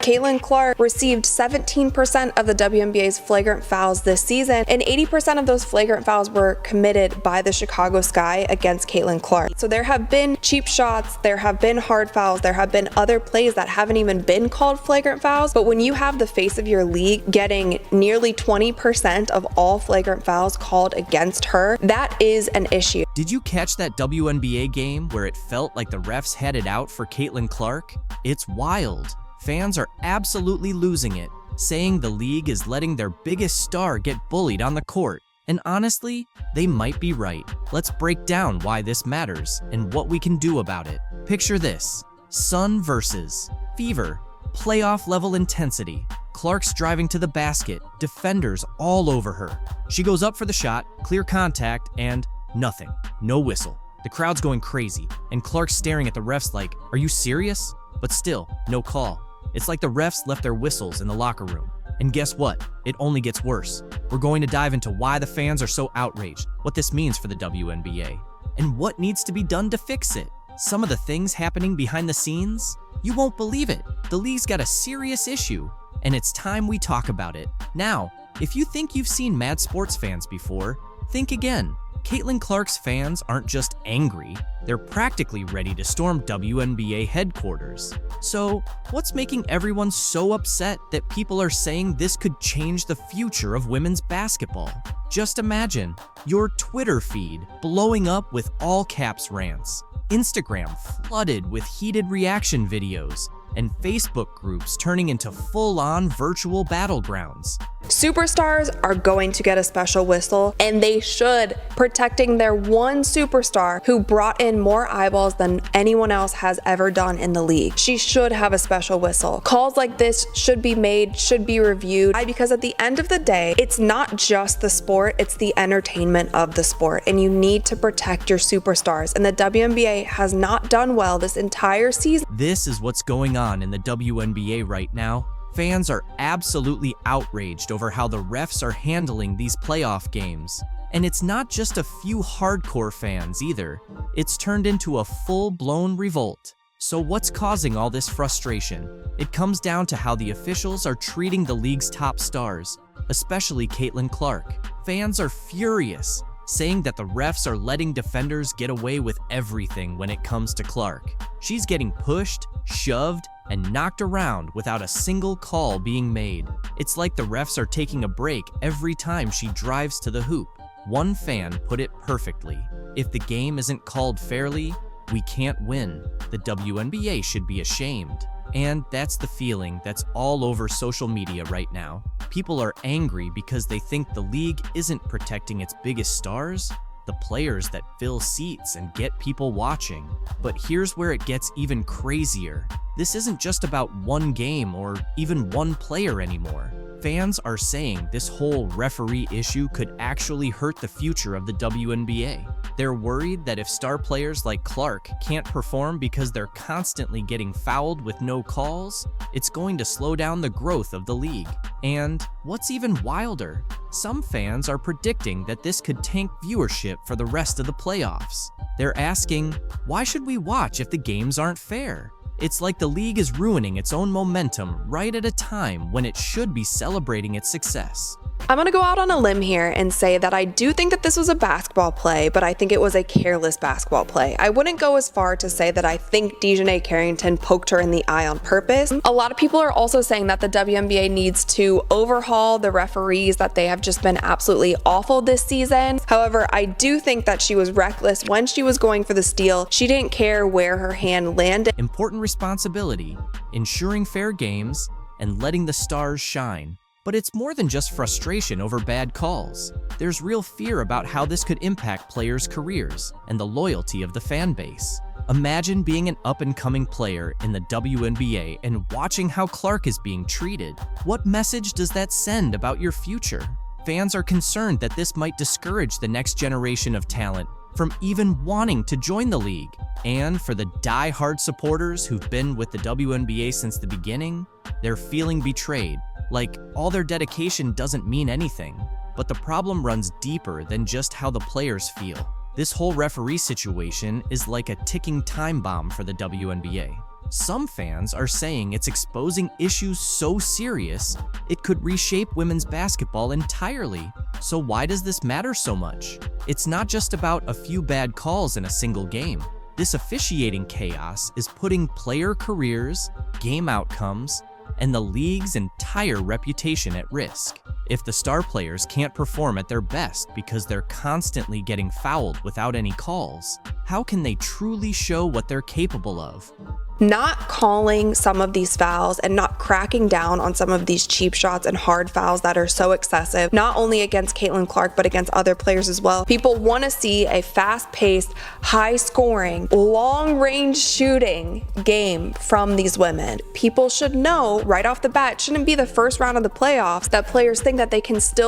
Caitlin Clark received 17% of the WNBA's flagrant fouls this season, and 80% of those flagrant fouls were committed by the Chicago Sky against Caitlin Clark. So there have been cheap shots, there have been hard fouls, there have been other plays that haven't even been called flagrant fouls, but when you have the face of your league getting nearly 20% of all flagrant fouls called against her, that is an issue. Did you catch that WNBA game where it felt like the refs had it out for Caitlin Clark? It's wild. Fans are absolutely losing it, saying the league is letting their biggest star get bullied on the court. And honestly, they might be right. Let's break down why this matters and what we can do about it. Picture this: sun versus fever, playoff level intensity. Clark's driving to the basket, defenders all over her. She goes up for the shot, clear contact, and nothing. No whistle. The crowd's going crazy, and Clark's staring at the refs like, "Are you serious?" But still, no call. It's like the refs left their whistles in the locker room. And guess what? It only gets worse. We're going to dive into why the fans are so outraged, what this means for the WNBA, and what needs to be done to fix it. Some of the things happening behind the scenes? You won't believe it. The league's got a serious issue, and it's time we talk about it. Now, if you think you've seen mad sports fans before, think again. Caitlin Clark's fans aren't just angry, they're practically ready to storm WNBA headquarters. So, what's making everyone so upset that people are saying this could change the future of women's basketball? Just imagine your Twitter feed blowing up with all caps rants, Instagram flooded with heated reaction videos, and Facebook groups turning into full-on virtual battlegrounds. Superstars are going to get a special whistle, and they should, protecting their one superstar who brought in more eyeballs than anyone else has ever done in the league. She should have a special whistle. Calls like this should be made, should be reviewed, because at the end of the day, it's not just the sport, it's the entertainment of the sport, and you need to protect your superstars, and the WNBA has not done well this entire season. This is what's going on in the WNBA right now. Fans are absolutely outraged over how the refs are handling these playoff games. And it's not just a few hardcore fans either. It's turned into a full-blown revolt. So what's causing all this frustration? It comes down to how the officials are treating the league's top stars, especially Caitlin Clark. Fans are furious, saying that the refs are letting defenders get away with everything when it comes to Clark. She's getting pushed, shoved, and knocked around without a single call being made. It's like the refs are taking a break every time she drives to the hoop. One fan put it perfectly: if the game isn't called fairly, we can't win. The WNBA should be ashamed. And that's the feeling that's all over social media right now. People are angry because they think the league isn't protecting its biggest stars, the players that fill seats and get people watching. But here's where it gets even crazier. This isn't just about one game or even one player anymore. Fans are saying this whole referee issue could actually hurt the future of the WNBA. They're worried that if star players like Clark can't perform because they're constantly getting fouled with no calls, it's going to slow down the growth of the league. And what's even wilder, some fans are predicting that this could tank viewership for the rest of the playoffs. They're asking, why should we watch if the games aren't fair? It's like the league is ruining its own momentum right at a time when it should be celebrating its success. I'm gonna go out on a limb here and say that I do think that this was a basketball play, but I think it was a careless basketball play. I wouldn't go as far to say that I think Dejanay Carrington poked her in the eye on purpose. A lot of people are also saying that the WNBA needs to overhaul the referees, that they have just been absolutely awful this season. However, I do think that she was reckless when she was going for the steal. She didn't care where her hand landed. Important responsibility, ensuring fair games, and letting the stars shine. But it's more than just frustration over bad calls. There's real fear about how this could impact players' careers and the loyalty of the fan base. Imagine being an up-and-coming player in the WNBA and watching how Clark is being treated. What message does that send about your future? Fans are concerned that this might discourage the next generation of talent from even wanting to join the league. And for the die-hard supporters who've been with the WNBA since the beginning, they're feeling betrayed. Like, all their dedication doesn't mean anything. But the problem runs deeper than just how the players feel. This whole referee situation is like a ticking time bomb for the WNBA. Some fans are saying it's exposing issues so serious it could reshape women's basketball entirely. So why does this matter so much? It's not just about a few bad calls in a single game. This officiating chaos is putting player careers, game outcomes, and the league's entire reputation at risk. If the star players can't perform at their best because they're constantly getting fouled without any calls, how can they truly show what they're capable of? Not calling some of these fouls and not cracking down on some of these cheap shots and hard fouls that are so excessive, not only against Caitlin Clark, but against other players as well. People want to see a fast-paced, high-scoring, long-range shooting game from these women. People should know right off the bat, it shouldn't be the first round of the playoffs that players think that they can still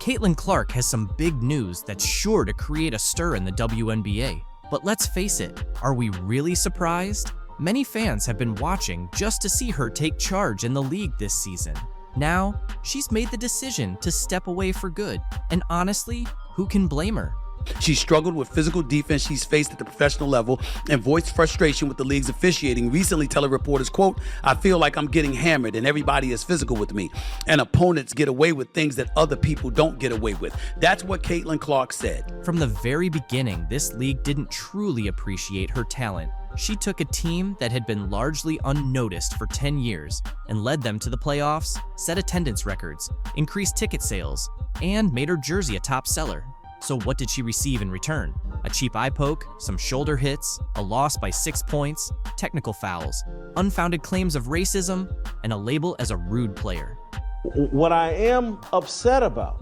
Caitlin Clark has some big news that's sure to create a stir in the WNBA. But let's face it, are we really surprised? Many fans have been watching just to see her take charge in the league this season. Now, she's made the decision to step away for good. And honestly, who can blame her? She struggled with physical defense she's faced at the professional level and voiced frustration with the league's officiating, recently telling reporters, quote, "I feel like I'm getting hammered and everybody is physical with me, and opponents get away with things that other people don't get away with." That's what Caitlin Clark said. From the very beginning, this league didn't truly appreciate her talent. She took a team that had been largely unnoticed for 10 years and led them to the playoffs, set attendance records, increased ticket sales, and made her jersey a top seller. So what did she receive in return? A cheap eye poke, some shoulder hits, a loss by 6 points, technical fouls, unfounded claims of racism, and a label as a rude player. What I am upset about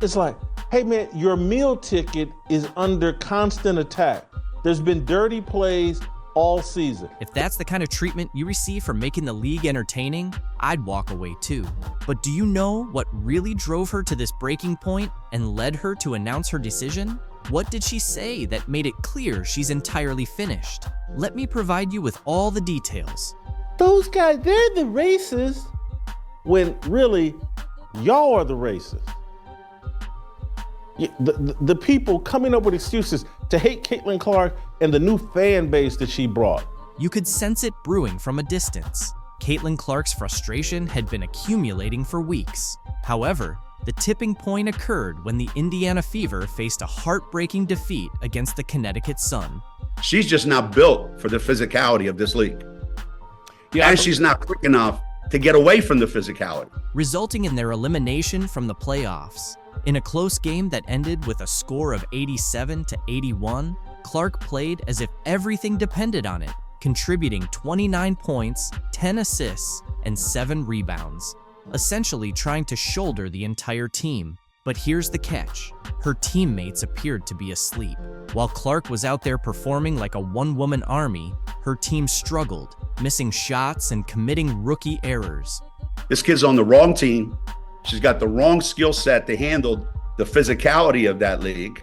is like, hey man, your meal ticket is under constant attack. There's been dirty plays all season. If that's the kind of treatment you receive for making the league entertaining, I'd walk away too. But do you know what really drove her to this breaking point and led her to announce her decision? What did she say that made it clear she's entirely finished? Let me provide you with all the details. Those guys, they're the racists, when really, y'all are the racists. The people coming up with excuses to hate Caitlin Clark and the new fan base that she brought. You could sense it brewing from a distance. Caitlin Clark's frustration had been accumulating for weeks. However, the tipping point occurred when the Indiana Fever faced a heartbreaking defeat against the Connecticut Sun. She's just not built for the physicality of this league. And she's not quick enough to get away from the physicality, resulting in their elimination from the playoffs. In a close game that ended with a score of 87-81, Clark played as if everything depended on it, contributing 29 points, 10 assists, and 7 rebounds, essentially trying to shoulder the entire team. But here's the catch. Her teammates appeared to be asleep. While Clark was out there performing like a one-woman army, her team struggled, missing shots and committing rookie errors. This kid's on the wrong team. She's got the wrong skill set to handle the physicality of that league,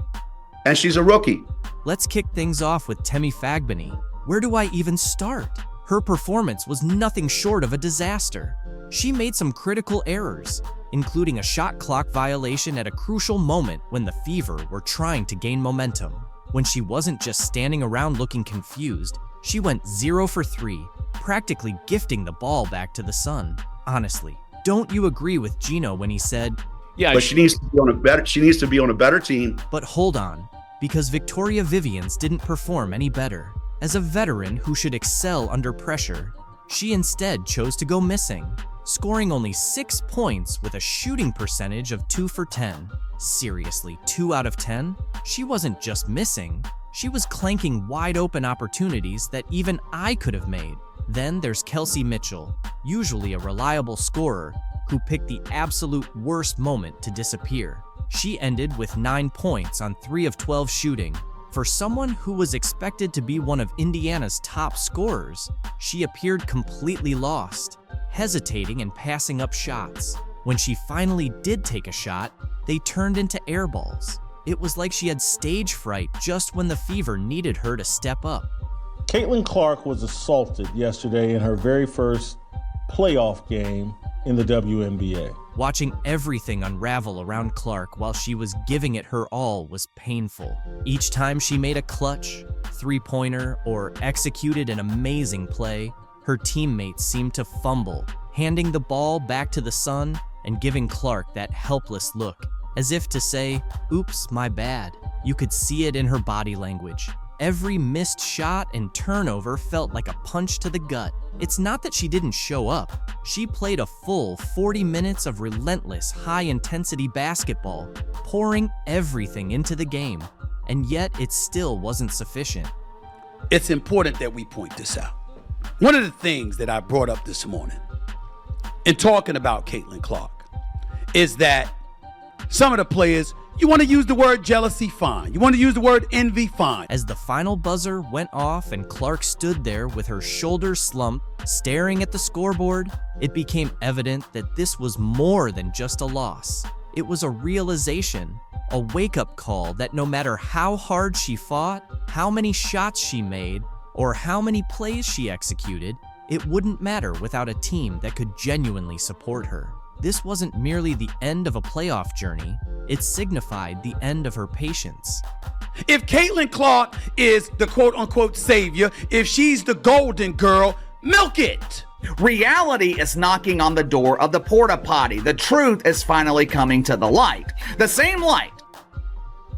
and she's a rookie. Let's kick things off with Temi Fagbani. Where do I even start? Her performance was nothing short of a disaster. She made some critical errors, including a shot clock violation at a crucial moment when the Fever were trying to gain momentum. When she wasn't just standing around looking confused, she went 0 for 3, practically gifting the ball back to the Sun. Honestly, don't you agree with Gino when he said, "Yeah, but she needs to be on a better team." But hold on, because Victoria Vivians didn't perform any better. As a veteran who should excel under pressure, she instead chose to go missing, scoring only 6 points with a shooting percentage of 2 for 10. Seriously, 2 out of 10? She wasn't just missing, she was clanking wide open opportunities that even I could have made. Then there's Kelsey Mitchell, usually a reliable scorer, who picked the absolute worst moment to disappear. She ended with 9 points on 3 of 12 shooting. For someone who was expected to be one of Indiana's top scorers, she appeared completely lost, hesitating and passing up shots. When she finally did take a shot, they turned into air balls. It was like she had stage fright just when the Fever needed her to step up. Caitlin Clark was assaulted yesterday in her very first playoff game in the WNBA. Watching everything unravel around Clark while she was giving it her all was painful. Each time she made a clutch, three-pointer, or executed an amazing play, her teammates seemed to fumble, handing the ball back to the sun and giving Clark that helpless look, as if to say, "Oops, my bad." You could see it in her body language. Every missed shot and turnover felt like a punch to the gut. It's not that she didn't show up. She played a full 40 minutes of relentless, high-intensity basketball, pouring everything into the game, and yet it still wasn't sufficient. It's important that we point this out. One of the things that I brought up this morning in talking about Caitlin Clark is that some of the players, you want to use the word jealousy, fine. You want to use the word envy, fine. As the final buzzer went off and Clark stood there with her shoulders slumped, staring at the scoreboard, it became evident that this was more than just a loss. It was a realization, a wake-up call that no matter how hard she fought, how many shots she made, or how many plays she executed, it wouldn't matter without a team that could genuinely support her. This wasn't merely the end of a playoff journey, it signified the end of her patience. If Caitlin Clark is the quote-unquote savior, if she's the golden girl, milk it. Reality is knocking on the door of the porta potty. The truth is finally coming to the light. The same light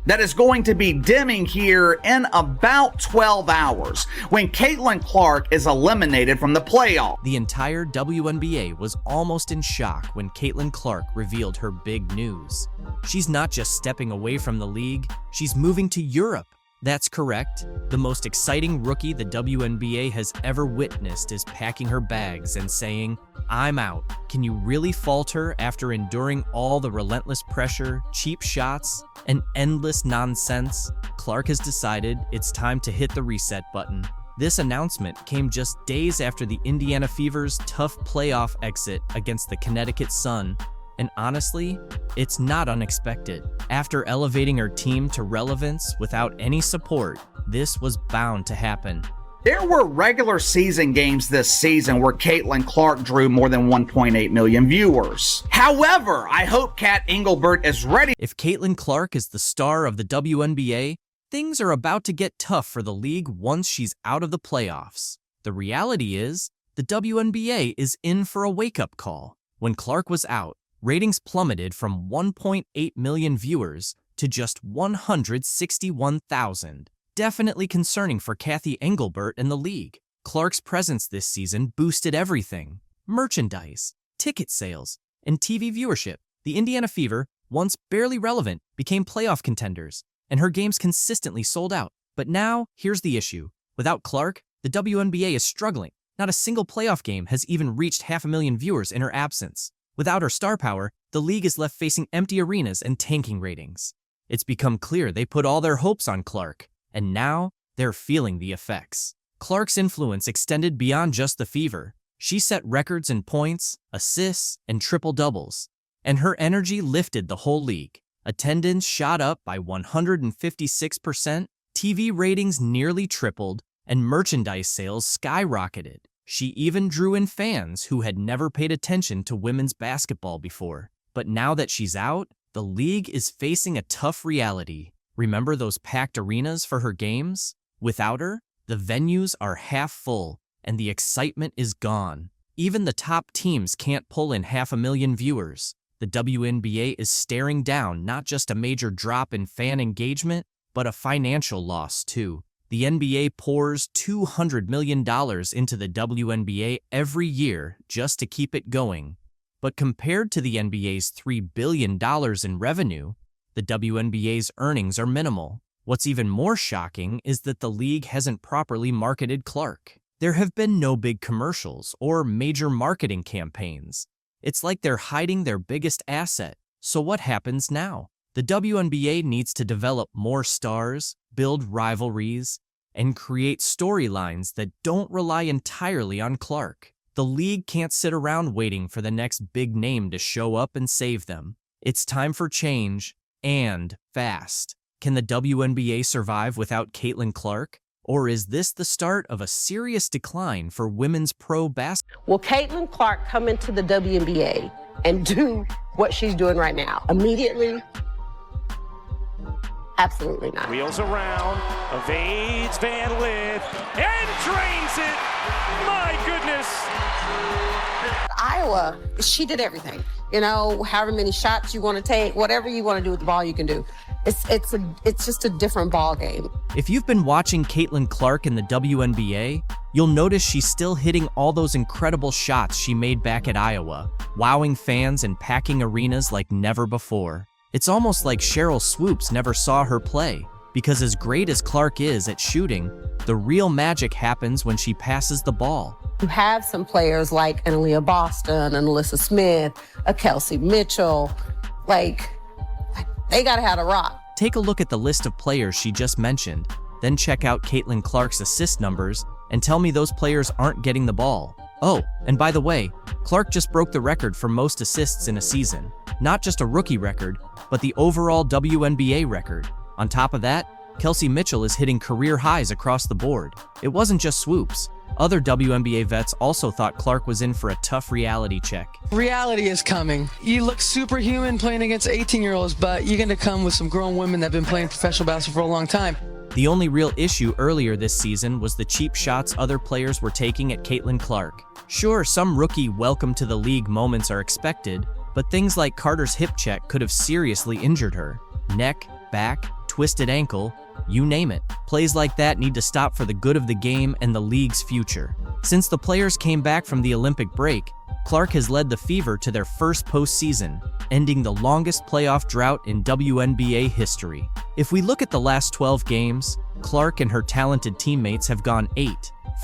that is going to be dimming here in about 12 hours when Caitlin Clark is eliminated from the playoff. The entire WNBA was almost in shock when Caitlin Clark revealed her big news. She's not just stepping away from the league, she's moving to Europe. That's correct. The most exciting rookie the WNBA has ever witnessed is packing her bags and saying, "I'm out." Can you really falter after enduring all the relentless pressure, cheap shots, and endless nonsense? Clark has decided it's time to hit the reset button. This announcement came just days after the Indiana Fever's tough playoff exit against the Connecticut Sun, and honestly, it's not unexpected. After elevating her team to relevance without any support, this was bound to happen. There were regular season games this season where Caitlin Clark drew more than 1.8 million viewers. However, I hope Cathy Engelbert is ready. If Caitlin Clark is the star of the WNBA, things are about to get tough for the league once she's out of the playoffs. The reality is, the WNBA is in for a wake-up call. When Clark was out, ratings plummeted from 1.8 million viewers to just 161,000. Definitely concerning for Cathy Engelbert and the league. Clark's presence this season boosted everything: merchandise, ticket sales, and TV viewership. The Indiana Fever, once barely relevant, became playoff contenders, and her games consistently sold out. But now, here's the issue. Without Clark, the WNBA is struggling. Not a single playoff game has even reached 500,000 viewers in her absence. Without her star power, the league is left facing empty arenas and tanking ratings. It's become clear they put all their hopes on Clark, and now they're feeling the effects. Clark's influence extended beyond just the Fever. She set records in points, assists, and triple-doubles, and her energy lifted the whole league. Attendance shot up by 156%, TV ratings nearly tripled, and merchandise sales skyrocketed. She even drew in fans who had never paid attention to women's basketball before. But now that she's out, the league is facing a tough reality. Remember those packed arenas for her games? Without her, the venues are half full, and the excitement is gone. Even the top teams can't pull in 500,000 viewers. The WNBA is staring down not just a major drop in fan engagement, but a financial loss too. The NBA pours $200 million into the WNBA every year just to keep it going. But compared to the NBA's $3 billion in revenue, the WNBA's earnings are minimal. What's even more shocking is that the league hasn't properly marketed Clark. There have been no big commercials or major marketing campaigns. It's like they're hiding their biggest asset. So what happens now? The WNBA needs to develop more stars, build rivalries, and create storylines that don't rely entirely on Clark. The league can't sit around waiting for the next big name to show up and save them. It's time for change, and fast. Can the WNBA survive without Caitlin Clark? Or is this the start of a serious decline for women's pro basketball? Will Caitlin Clark come into the WNBA and do what she's doing right now immediately? Absolutely not. Wheels around, evades Van Lith, and drains it. My goodness. Iowa, she did everything. You know, however many shots you want to take, whatever you want to do with the ball, you can do. It's just a different ball game. If you've been watching Caitlin Clark in the WNBA, you'll notice she's still hitting all those incredible shots she made back at Iowa, wowing fans and packing arenas like never before. It's almost like Cheryl Swoops never saw her play, because as great as Clark is at shooting, the real magic happens when she passes the ball. You have some players like an Aaliyah Boston, an Alyssa Smith, a Kelsey Mitchell, like they gotta have a rock. Take a look at the list of players she just mentioned, then check out Caitlin Clark's assist numbers and tell me those players aren't getting the ball. Oh, and by the way, Clark just broke the record for most assists in a season. Not just a rookie record, but the overall WNBA record. On top of that, Kelsey Mitchell is hitting career highs across the board. It wasn't just Swoops. Other WNBA vets also thought Clark was in for a tough reality check. Reality is coming. You look superhuman playing against 18-year-olds, but you're going to come with some grown women that have been playing professional basketball for a long time. The only real issue earlier this season was the cheap shots other players were taking at Caitlin Clark. Sure, some rookie welcome to the league moments are expected, but things like Carter's hip check could have seriously injured her. Neck, back, twisted ankle, you name it. Plays like that need to stop for the good of the game and the league's future. Since the players came back from the Olympic break, Clark has led the Fever to their first postseason, ending the longest playoff drought in WNBA history. If we look at the last 12 games, Clark and her talented teammates have gone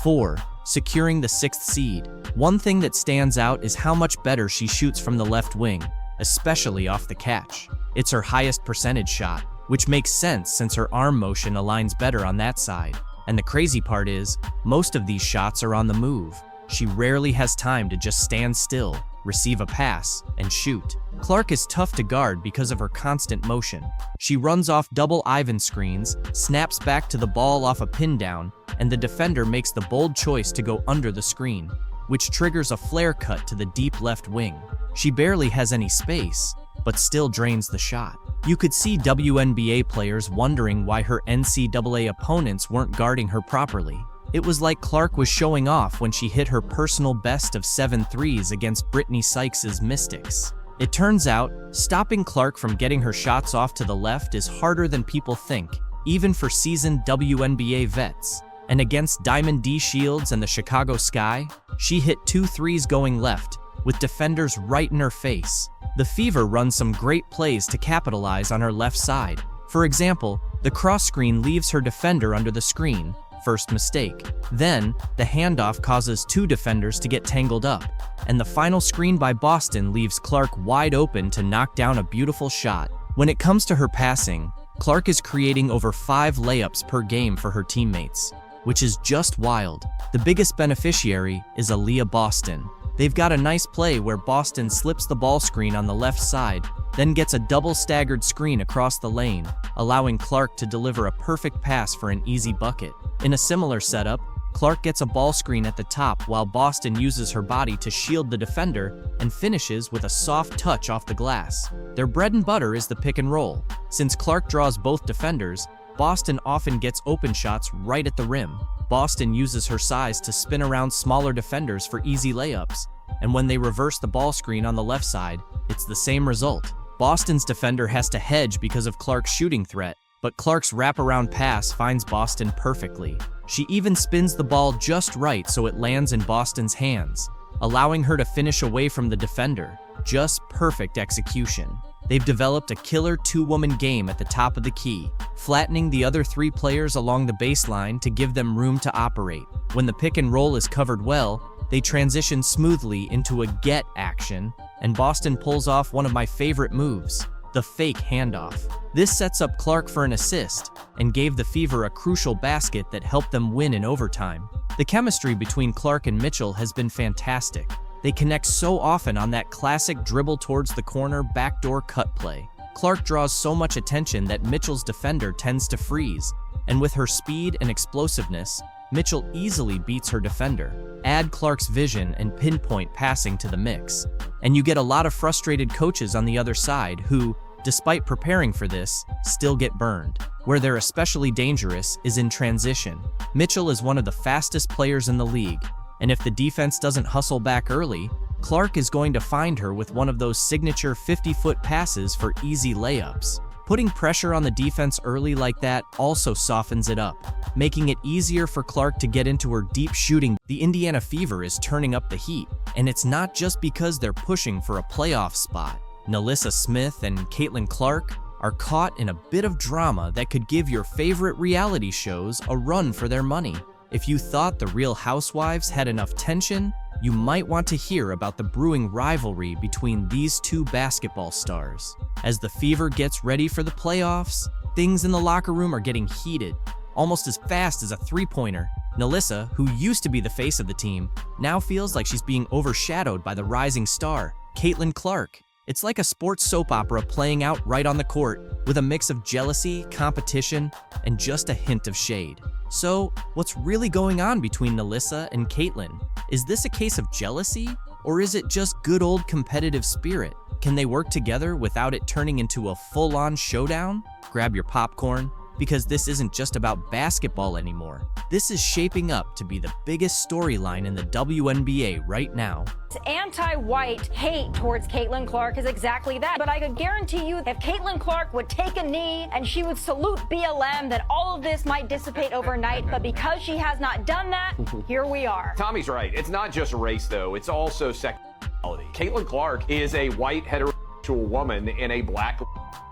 8-4, securing the 6th seed. One thing that stands out is how much better she shoots from the left wing, especially off the catch. It's her highest percentage shot, which makes sense since her arm motion aligns better on that side. And the crazy part is, most of these shots are on the move. She rarely has time to just stand still, receive a pass, and shoot. Clark is tough to guard because of her constant motion. She runs off double Ivan screens, snaps back to the ball off a pin down, and the defender makes the bold choice to go under the screen, which triggers a flare cut to the deep left wing. She barely has any space, but still drains the shot. You could see WNBA players wondering why her NCAA opponents weren't guarding her properly. It was like Clark was showing off when she hit her personal best of 7 threes against Brittany Sykes' Mystics. It turns out, stopping Clark from getting her shots off to the left is harder than people think, even for seasoned WNBA vets. And against Diamond D Shields and the Chicago Sky, she hit 2 threes going left, with defenders right in her face. The Fever run some great plays to capitalize on her left side. For example, the cross screen leaves her defender under the screen, first mistake. Then, the handoff causes 2 defenders to get tangled up, and the final screen by Boston leaves Clark wide open to knock down a beautiful shot. When it comes to her passing, Clark is creating over 5 layups per game for her teammates, which is just wild. The biggest beneficiary is Aaliyah Boston. They've got a nice play where Boston slips the ball screen on the left side, then gets a double staggered screen across the lane, allowing Clark to deliver a perfect pass for an easy bucket. In a similar setup, Clark gets a ball screen at the top while Boston uses her body to shield the defender and finishes with a soft touch off the glass. Their bread and butter is the pick and roll. Since Clark draws both defenders, Boston often gets open shots right at the rim. Boston uses her size to spin around smaller defenders for easy layups, and when they reverse the ball screen on the left side, it's the same result. Boston's defender has to hedge because of Clark's shooting threat, but Clark's wraparound pass finds Boston perfectly. She even spins the ball just right so it lands in Boston's hands, allowing her to finish away from the defender. Just perfect execution. They've developed a killer 2-woman game at the top of the key, flattening the other 3 players along the baseline to give them room to operate. When the pick and roll is covered well, they transition smoothly into a get action, and Boston pulls off one of my favorite moves, the fake handoff. This sets up Clark for an assist, and gave the Fever a crucial basket that helped them win in overtime. The chemistry between Clark and Mitchell has been fantastic. They connect so often on that classic dribble towards the corner backdoor cut play. Clark draws so much attention that Mitchell's defender tends to freeze, And with her speed and explosiveness, Mitchell easily beats her defender. Add Clark's vision and pinpoint passing to the mix, and you get a lot of frustrated coaches on the other side who, despite preparing for this, still get burned. Where they're especially dangerous is in transition. Mitchell is one of the fastest players in the league, and if the defense doesn't hustle back early, Clark is going to find her with one of those signature 50-foot passes for easy layups. Putting pressure on the defense early like that also softens it up, making it easier for Clark to get into her deep shooting. The Indiana Fever is turning up the heat, and it's not just because they're pushing for a playoff spot. NaLyssa Smith and Caitlin Clark are caught in a bit of drama that could give your favorite reality shows a run for their money. If you thought The Real Housewives had enough tension, you might want to hear about the brewing rivalry between these two basketball stars. As the Fever gets ready for the playoffs, things in the locker room are getting heated, almost as fast as a three-pointer. NaLyssa, who used to be the face of the team, now feels like she's being overshadowed by the rising star, Caitlin Clark. It's like a sports soap opera playing out right on the court, with a mix of jealousy, competition, and just a hint of shade. So, what's really going on between NaLyssa and Caitlin? Is this a case of jealousy, or is it just good old competitive spirit? Can they work together without it turning into a full-on showdown? Grab your popcorn, because this isn't just about basketball anymore. This is shaping up to be the biggest storyline in the WNBA right now. Anti-white hate towards Caitlin Clark is exactly that. But I could guarantee you, if Caitlin Clark would take a knee and she would salute BLM, that all of this might dissipate overnight. But because she has not done that, here we are. Tommy's right. It's not just race, though. It's also sexuality. Caitlin Clark is a white heterosexual woman in a black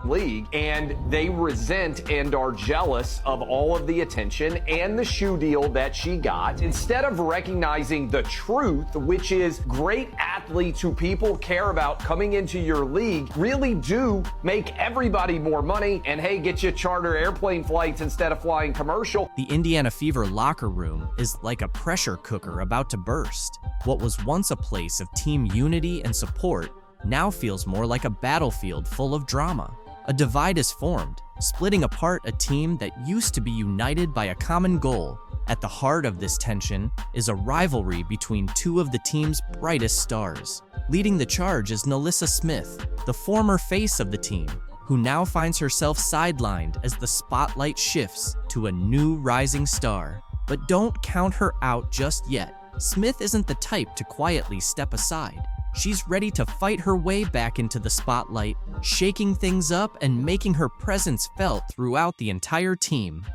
league, and they resent and are jealous of all of the attention and the shoe deal that she got. Instead of recognizing the truth, which is great athletes who people care about coming into your league really do make everybody more money, and hey, get you charter airplane flights instead of flying commercial. The Indiana Fever locker room is like a pressure cooker about to burst. What was once a place of team unity and support now feels more like a battlefield full of drama. A divide is formed, splitting apart a team that used to be united by a common goal. At the heart of this tension is a rivalry between two of the team's brightest stars. Leading the charge is NaLyssa Smith, the former face of the team, who now finds herself sidelined as the spotlight shifts to a new rising star. But don't count her out just yet. Smith isn't the type to quietly step aside. She's ready to fight her way back into the spotlight, shaking things up and making her presence felt throughout the entire team.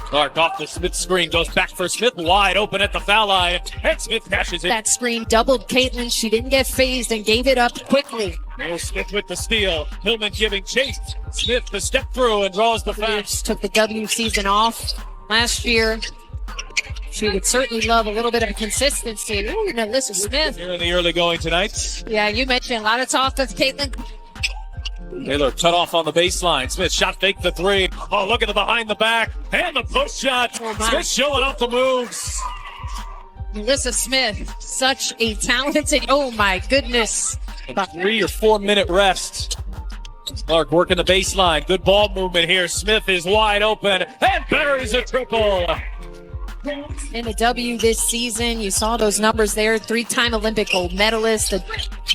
Clark off the Smith screen, goes back for Smith, wide open at the foul line, and Smith cashes it. That screen doubled Caitlin. She didn't get phased and gave it up quickly. Will Smith with the steal. Hillman giving chase. Smith the step through and draws the foul. Took the W season off last year. She would certainly love a little bit of consistency. Ooh, NaLyssa Smith. Here in the early going tonight. Yeah, you mentioned a lot of talk of Caitlin. Taylor cut off on the baseline. Smith shot fake the three. Oh, look at the behind the back. And the push shot. Smith showing off the moves. NaLyssa Smith, such a talented, oh my goodness. About 3 or 4 minute rest. Clark working the baseline. Good ball movement here. Smith is wide open and buries a triple. In the W this season, you saw those numbers there. 3-time Olympic gold medalist, the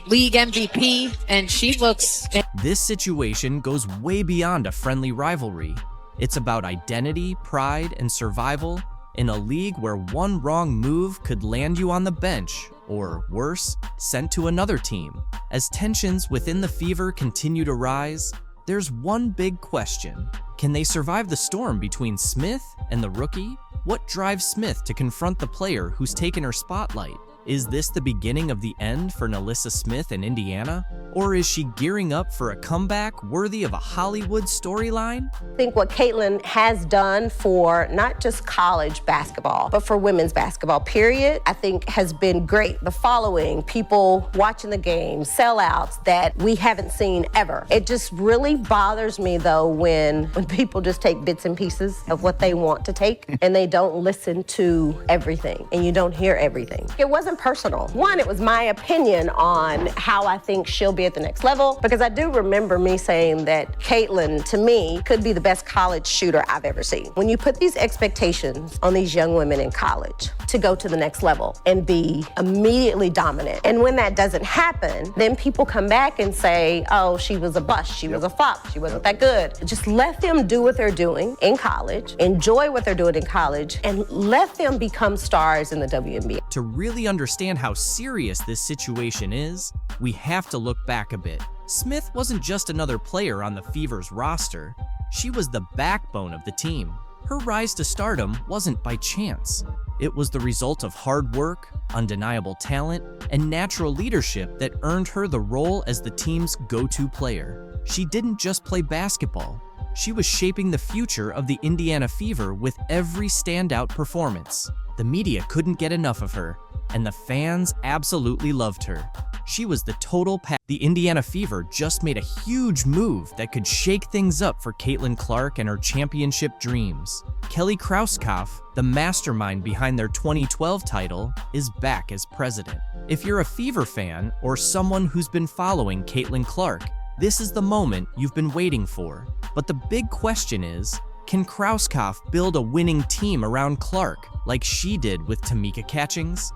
league MVP, and she looks... This situation goes way beyond a friendly rivalry. It's about identity, pride, and survival in a league where one wrong move could land you on the bench, or worse, sent to another team. As tensions within the Fever continue to rise, there's one big question. Can they survive the storm between Smith and the rookie? What drives Smith to confront the player who's taken her spotlight? Is this the beginning of the end for NaLyssa Smith in Indiana? Or is she gearing up for a comeback worthy of a Hollywood storyline? I think what Caitlin has done for not just college basketball, but for women's basketball, period, I think has been great. The following, people watching the game, sellouts that we haven't seen ever. It just really bothers me, though, when people just take bits and pieces of what they want to take and they don't listen to everything and you don't hear everything. It wasn't personal. One, it was my opinion on how I think she'll be at the next level, because I do remember me saying that Caitlin, to me, could be the best college shooter I've ever seen. When you put these expectations on these young women in college to go to the next level and be immediately dominant, and when that doesn't happen, then people come back and say, oh, she was a bust, she was a flop, she wasn't that good. Just let them do what they're doing in college, enjoy what they're doing in college, and let them become stars in the WNBA. To really understand how serious this situation is, we have to look back a bit. Smith wasn't just another player on the Fever's roster. She was the backbone of the team. Her rise to stardom wasn't by chance. It was the result of hard work, undeniable talent, and natural leadership that earned her the role as the team's go-to player. She didn't just play basketball. She was shaping the future of the Indiana Fever with every standout performance. The media couldn't get enough of her, and the fans absolutely loved her. She was the total package. The Indiana Fever just made a huge move that could shake things up for Caitlin Clark and her championship dreams. Kelly Krauskopf, the mastermind behind their 2012 title, is back as president. If you're a Fever fan or someone who's been following Caitlin Clark, this is the moment you've been waiting for. But the big question is, can Krauskopf build a winning team around Clark like she did with Tamika Catchings?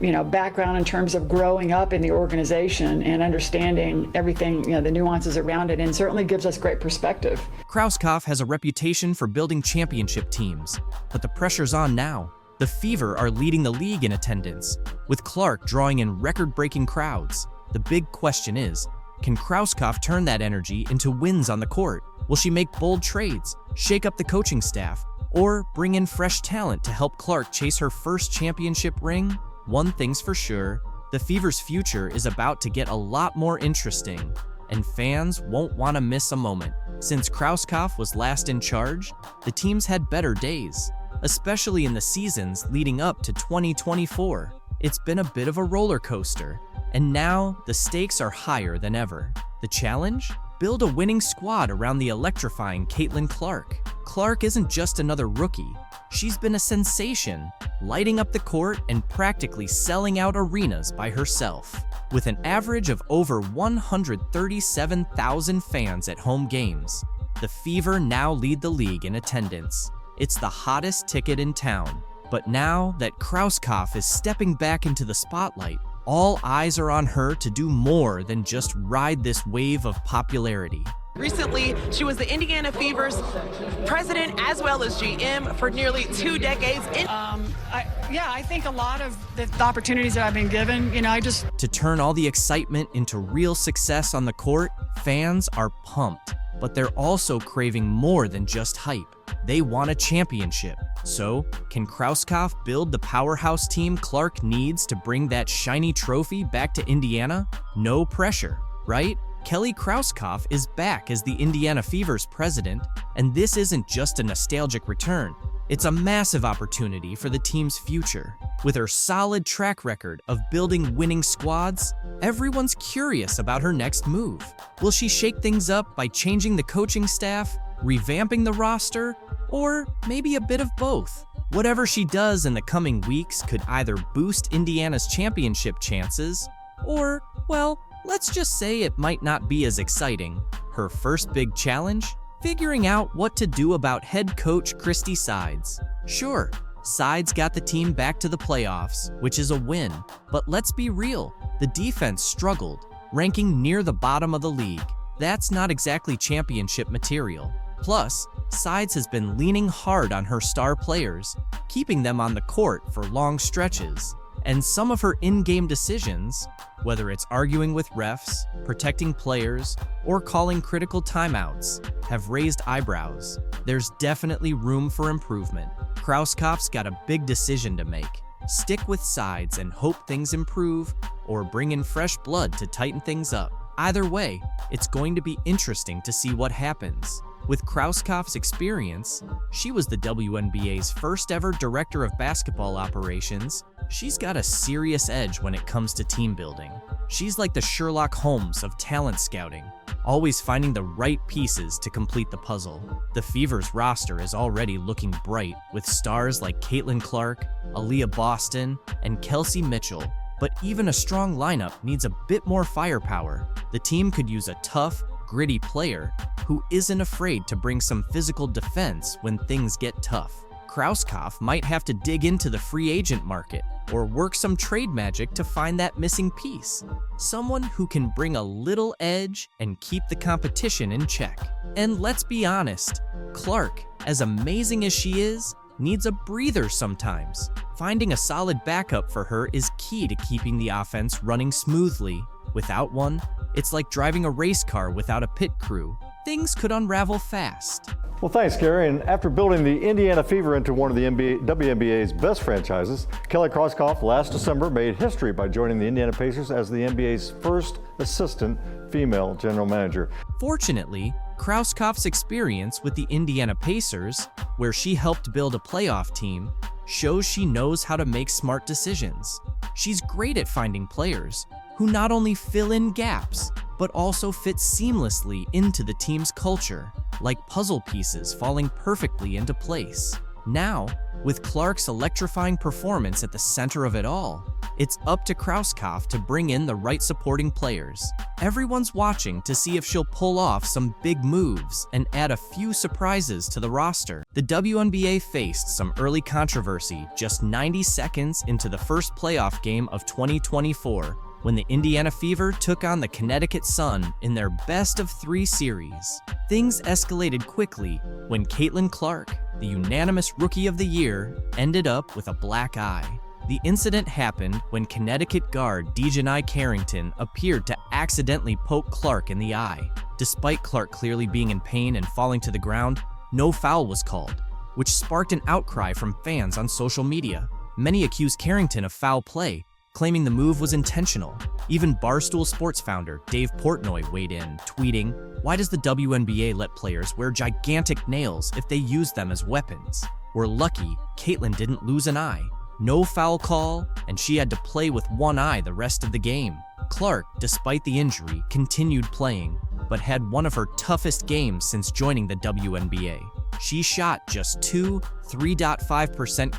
Background in terms of growing up in the organization and understanding everything, the nuances around it, and certainly gives us great perspective. Krauskopf has a reputation for building championship teams, but the pressure's on now. The Fever are leading the league in attendance, with Clark drawing in record-breaking crowds. The big question is, can Krauskopf turn that energy into wins on the court? Will she make bold trades, shake up the coaching staff, or bring in fresh talent to help Clark chase her first championship ring? One thing's for sure, the Fever's future is about to get a lot more interesting, and fans won't want to miss a moment. Since Krauskopf was last in charge, the team's had better days, especially in the seasons leading up to 2024. It's been a bit of a roller coaster, and now the stakes are higher than ever. The challenge? Build a winning squad around the electrifying Caitlin Clark. Clark isn't just another rookie. She's been a sensation, lighting up the court and practically selling out arenas by herself. With an average of over 137,000 fans at home games, the Fever now lead the league in attendance. It's the hottest ticket in town. But now that Krauskopf is stepping back into the spotlight, all eyes are on her to do more than just ride this wave of popularity. Recently, she was the Indiana Fever's president as well as GM for nearly 2 decades. I think a lot of the opportunities that I've been given, To turn all the excitement into real success on the court, fans are pumped, but they're also craving more than just hype. They want a championship. So, can Krauskopf build the powerhouse team Clark needs to bring that shiny trophy back to Indiana? No pressure, right? Kelly Krauskopf is back as the Indiana Fever's president, and this isn't just a nostalgic return. It's a massive opportunity for the team's future. With her solid track record of building winning squads, everyone's curious about her next move. Will she shake things up by changing the coaching staff, revamping the roster, or maybe a bit of both? Whatever she does in the coming weeks could either boost Indiana's championship chances, or, well, let's just say it might not be as exciting. Her first big challenge? Figuring out what to do about head coach Christy Sides. Sure, Sides got the team back to the playoffs, which is a win, but let's be real, the defense struggled, ranking near the bottom of the league. That's not exactly championship material. Plus, Sides has been leaning hard on her star players, keeping them on the court for long stretches. And some of her in-game decisions, whether it's arguing with refs, protecting players, or calling critical timeouts, have raised eyebrows. There's definitely room for improvement. Krauskopf's got a big decision to make. Stick with Sides and hope things improve, or bring in fresh blood to tighten things up. Either way, it's going to be interesting to see what happens. With Krauskopf's experience, she was the WNBA's first ever director of basketball operations. She's got a serious edge when it comes to team building. She's like the Sherlock Holmes of talent scouting, always finding the right pieces to complete the puzzle. The Fever's roster is already looking bright, with stars like Caitlin Clark, Aaliyah Boston, and Kelsey Mitchell, But even a strong lineup needs a bit more firepower. The team could use a tough, gritty player who isn't afraid to bring some physical defense when things get tough. Krauskopf might have to dig into the free agent market or work some trade magic to find that missing piece. Someone who can bring a little edge and keep the competition in check. And let's be honest, Clark, as amazing as she is, needs a breather sometimes. Finding a solid backup for her is key to keeping the offense running smoothly. Without one, it's like driving a race car without a pit crew. Things could unravel fast. Well, thanks, Gary. And after building the Indiana Fever into one of the WNBA's best franchises, Kelly Krauskopf last December made history by joining the Indiana Pacers as the NBA's first assistant female general manager. Fortunately, Krauskopf's experience with the Indiana Pacers, where she helped build a playoff team, shows she knows how to make smart decisions. She's great at finding players who not only fill in gaps, but also fit seamlessly into the team's culture, like puzzle pieces falling perfectly into place. Now, with Clark's electrifying performance at the center of it all, it's up to Krauskopf to bring in the right supporting players. Everyone's watching to see if she'll pull off some big moves and add a few surprises to the roster. The WNBA faced some early controversy just 90 seconds into the first playoff game of 2024, when the Indiana Fever took on the Connecticut Sun in their best-of-3 series. Things escalated quickly when Caitlin Clark, the unanimous Rookie of the Year, ended up with a black eye. The incident happened when Connecticut guard Dejanai Carrington appeared to accidentally poke Clark in the eye. Despite Clark clearly being in pain and falling to the ground, no foul was called, which sparked an outcry from fans on social media. Many accused Carrington of foul play, claiming the move was intentional. Even Barstool Sports founder Dave Portnoy weighed in, tweeting, "Why does the WNBA let players wear gigantic nails if they use them as weapons? We're lucky Caitlin didn't lose an eye. No foul call, and she had to play with one eye the rest of the game." Clark, despite the injury, continued playing, but had one of her toughest games since joining the WNBA. She shot just 3.5%,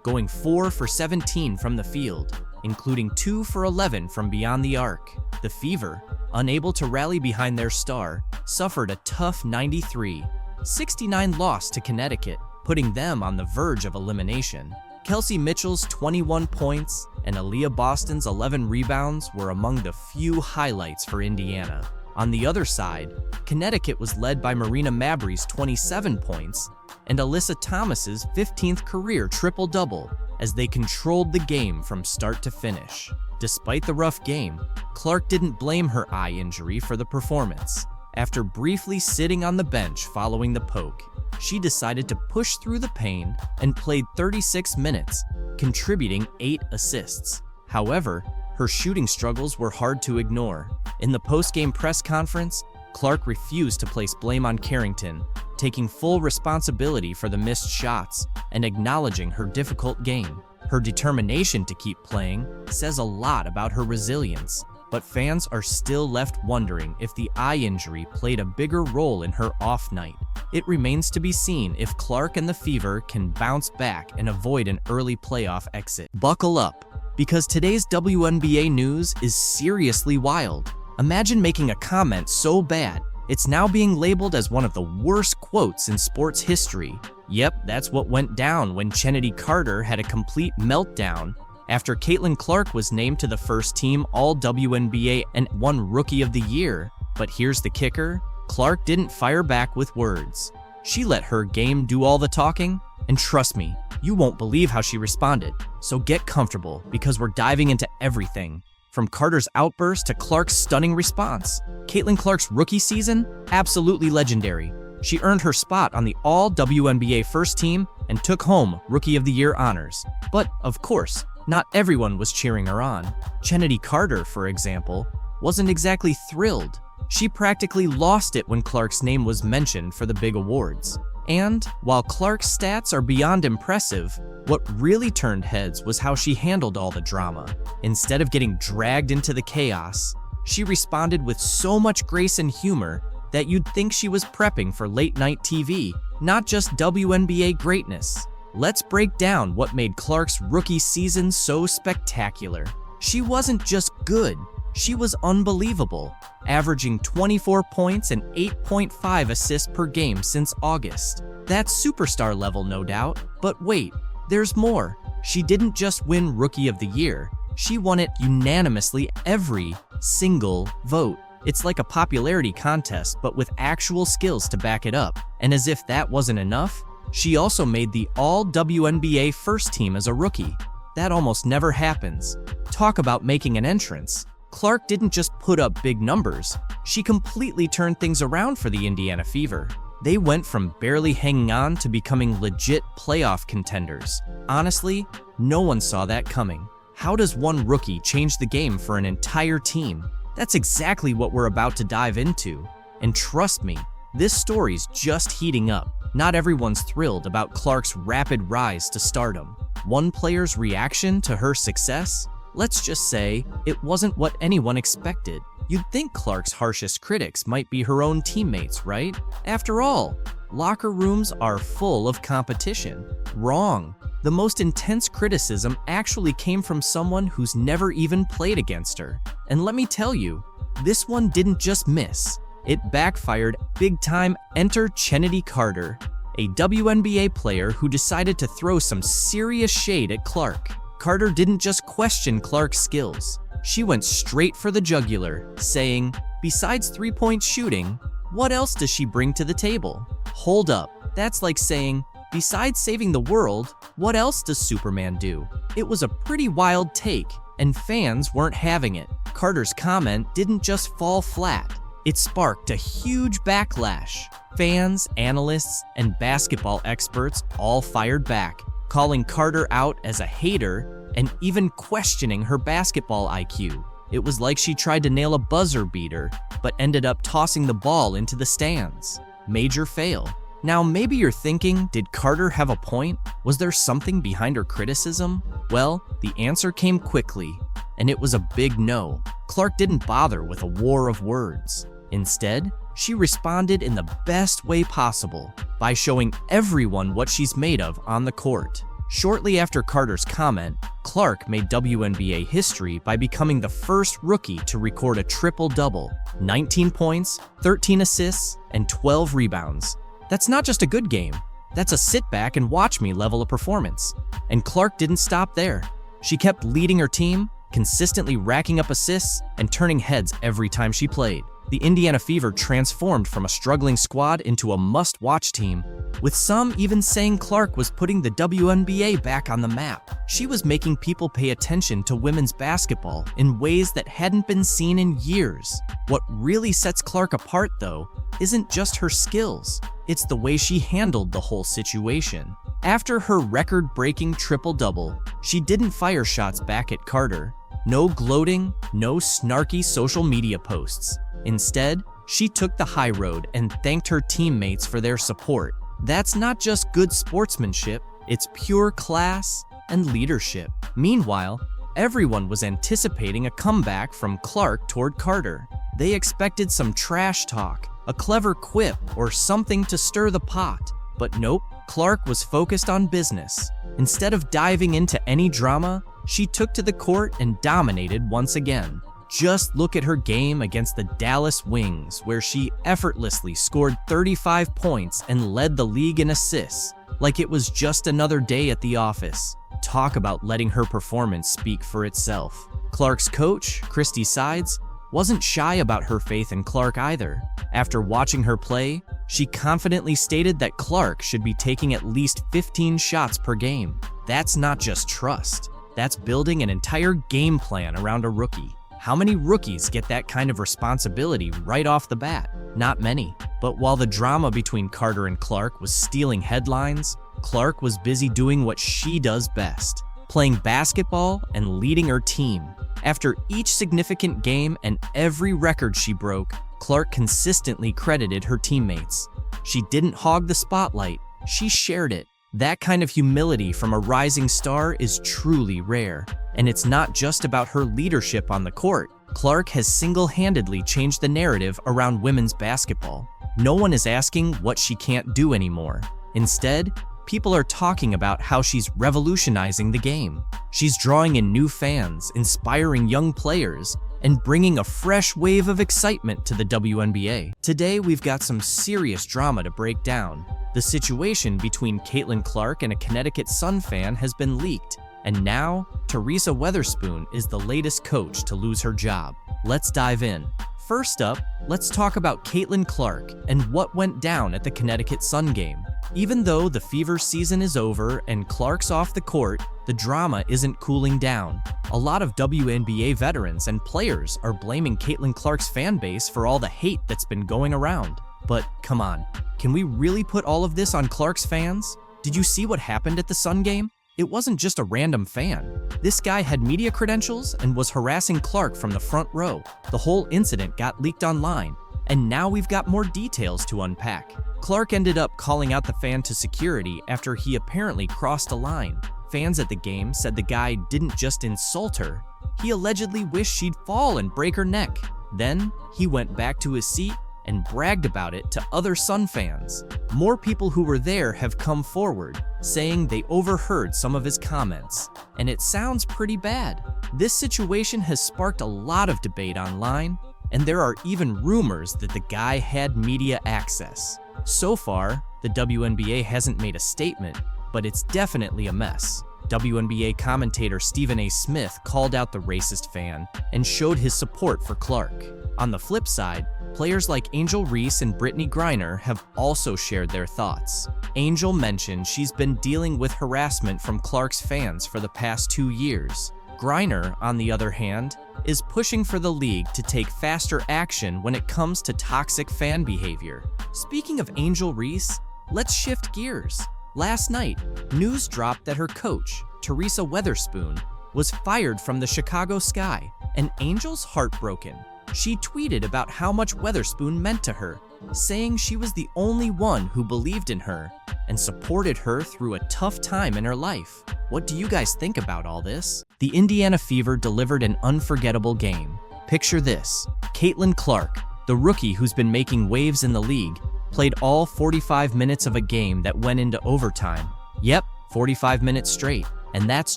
going 4 for 17 from the field, including 2 for 11 from beyond the arc. The Fever, unable to rally behind their star, suffered a tough 93-69 loss to Connecticut, putting them on the verge of elimination. Kelsey Mitchell's 21 points and Aaliyah Boston's 11 rebounds were among the few highlights for Indiana. On the other side, Connecticut was led by Marina Mabrey's 27 points and Alyssa Thomas's 15th career triple-double as they controlled the game from start to finish. Despite the rough game, Clark didn't blame her eye injury for the performance. After briefly sitting on the bench following the poke, she decided to push through the pain and played 36 minutes, contributing 8 assists. However, her shooting struggles were hard to ignore. In the post-game press conference, Clark refused to place blame on Carrington, taking full responsibility for the missed shots and acknowledging her difficult game. Her determination to keep playing says a lot about her resilience, but fans are still left wondering if the eye injury played a bigger role in her off night. It remains to be seen if Clark and the Fever can bounce back and avoid an early playoff exit. Buckle up, because today's WNBA news is seriously wild. Imagine making a comment so bad, it's now being labeled as one of the worst quotes in sports history. Yep, that's what went down when Chennedy Carter had a complete meltdown after Caitlin Clark was named to the first team All-WNBA and won Rookie of the Year. But here's the kicker, Clark didn't fire back with words. She let her game do all the talking, and trust me, you won't believe how she responded. So get comfortable, because we're diving into everything. From Carter's outburst to Clark's stunning response. Caitlin Clark's rookie season? Absolutely legendary. She earned her spot on the All-WNBA first team and took home Rookie of the Year honors. But, of course, not everyone was cheering her on. Chennedy Carter, for example, wasn't exactly thrilled. She practically lost it when Clark's name was mentioned for the big awards. And while Clark's stats are beyond impressive, what really turned heads was how she handled all the drama. Instead of getting dragged into the chaos, she responded with so much grace and humor that you'd think she was prepping for late-night TV, not just WNBA greatness. Let's break down what made Clark's rookie season so spectacular. She wasn't just good, she was unbelievable, averaging 24 points and 8.5 assists per game since August. That's superstar level, no doubt. But wait, there's more. She didn't just win Rookie of the Year, she won it unanimously every single vote. It's like a popularity contest, but with actual skills to back it up. And as if that wasn't enough, she also made the All-WNBA first team as a rookie. That almost never happens. Talk about making an entrance. Clark didn't just put up big numbers, she completely turned things around for the Indiana Fever. They went from barely hanging on to becoming legit playoff contenders. Honestly, no one saw that coming. How does one rookie change the game for an entire team? That's exactly what we're about to dive into. And trust me, this story's just heating up. Not everyone's thrilled about Clark's rapid rise to stardom. One player's reaction to her success? Let's just say it wasn't what anyone expected. You'd think Clark's harshest critics might be her own teammates, right? After all, locker rooms are full of competition. Wrong. The most intense criticism actually came from someone who's never even played against her. And let me tell you, this one didn't just miss. It backfired big time. Enter Chennedy Carter, a WNBA player who decided to throw some serious shade at Clark. Carter didn't just question Clark's skills. She went straight for the jugular, saying, besides three-point shooting, what else does she bring to the table? Hold up, that's like saying, besides saving the world, what else does Superman do? It was a pretty wild take, and fans weren't having it. Carter's comment didn't just fall flat. It sparked a huge backlash. Fans, analysts, and basketball experts all fired back, calling Carter out as a hater and even questioning her basketball IQ. It was like she tried to nail a buzzer beater, but ended up tossing the ball into the stands. Major fail. Now maybe you're thinking, did Carter have a point? Was there something behind her criticism? Well, the answer came quickly, and it was a big no. Clark didn't bother with a war of words. Instead, she responded in the best way possible by showing everyone what she's made of on the court. Shortly after Carter's comment, Clark made WNBA history by becoming the first rookie to record a triple-double, 19 points, 13 assists, and 12 rebounds. That's not just a good game, that's a sit back and watch me level of performance. And Clark didn't stop there. She kept leading her team, consistently racking up assists and turning heads every time she played. The Indiana Fever transformed from a struggling squad into a must-watch team, with some even saying Clark was putting the WNBA back on the map. She was making people pay attention to women's basketball in ways that hadn't been seen in years. What really sets Clark apart, though, isn't just her skills, it's the way she handled the whole situation. After her record-breaking triple-double, she didn't fire shots back at Carter. No gloating, no snarky social media posts. Instead, she took the high road and thanked her teammates for their support. That's not just good sportsmanship, it's pure class and leadership. Meanwhile, everyone was anticipating a comeback from Clark toward Carter. They expected some trash talk, a clever quip, or something to stir the pot. But nope, Clark was focused on business. Instead of diving into any drama, she took to the court and dominated once again. Just look at her game against the Dallas Wings, where she effortlessly scored 35 points and led the league in assists, like it was just another day at the office. Talk about letting her performance speak for itself. Clark's coach, Christy Sides, wasn't shy about her faith in Clark either. After watching her play, she confidently stated that Clark should be taking at least 15 shots per game. That's not just trust, that's building an entire game plan around a rookie. How many rookies get that kind of responsibility right off the bat? Not many. But while the drama between Carter and Clark was stealing headlines, Clark was busy doing what she does best, playing basketball and leading her team. After each significant game and every record she broke, Clark consistently credited her teammates. She didn't hog the spotlight, she shared it. That kind of humility from a rising star is truly rare. And it's not just about her leadership on the court. Clark has single-handedly changed the narrative around women's basketball. No one is asking what she can't do anymore. Instead, people are talking about how she's revolutionizing the game. She's drawing in new fans, inspiring young players, and bringing a fresh wave of excitement to the WNBA. Today, we've got some serious drama to break down. The situation between Caitlin Clark and a Connecticut Sun fan has been leaked, and now, Teresa Weatherspoon is the latest coach to lose her job. Let's dive in. First up, let's talk about Caitlin Clark and what went down at the Connecticut Sun game. Even though the Fever season is over and Clark's off the court, the drama isn't cooling down. A lot of WNBA veterans and players are blaming Caitlin Clark's fan base for all the hate that's been going around. But come on, can we really put all of this on Clark's fans? Did you see what happened at the Sun game? It wasn't just a random fan. This guy had media credentials and was harassing Clark from the front row. The whole incident got leaked online, and now we've got more details to unpack. Clark ended up calling out the fan to security after he apparently crossed a line. Fans at the game said the guy didn't just insult her, he allegedly wished she'd fall and break her neck. Then, he went back to his seat and bragged about it to other Sun fans. More people who were there have come forward, saying they overheard some of his comments, and it sounds pretty bad. This situation has sparked a lot of debate online, and there are even rumors that the guy had media access. So far, the WNBA hasn't made a statement, but it's definitely a mess. WNBA commentator Stephen A. Smith called out the racist fan and showed his support for Clark. On the flip side, players like Angel Reese and Brittany Griner have also shared their thoughts. Angel mentioned she's been dealing with harassment from Clark's fans for the past 2 years. Griner, on the other hand, is pushing for the league to take faster action when it comes to toxic fan behavior. Speaking of Angel Reese, let's shift gears. Last night, news dropped that her coach, Teresa Weatherspoon, was fired from the Chicago Sky, and Angel's heartbroken. She tweeted about how much Weatherspoon meant to her, saying she was the only one who believed in her and supported her through a tough time in her life. What do you guys think about all this? The Indiana Fever delivered an unforgettable game. Picture this: Caitlin Clark, the rookie who's been making waves in the league, played all 45 minutes of a game that went into overtime. Yep, 45 minutes straight, and that's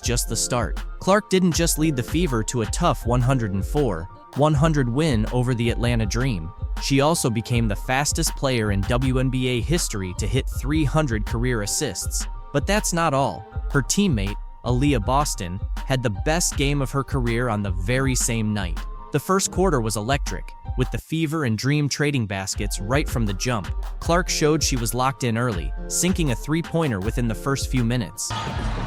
just the start. Clark didn't just lead the Fever to a tough 104-100 win over the Atlanta Dream. She also became the fastest player in WNBA history to hit 300 career assists. But that's not all. Her teammate, Aaliyah Boston, had the best game of her career on the very same night. The first quarter was electric, with the Fever and Dream trading baskets right from the jump. Clark showed she was locked in early, sinking a three-pointer within the first few minutes.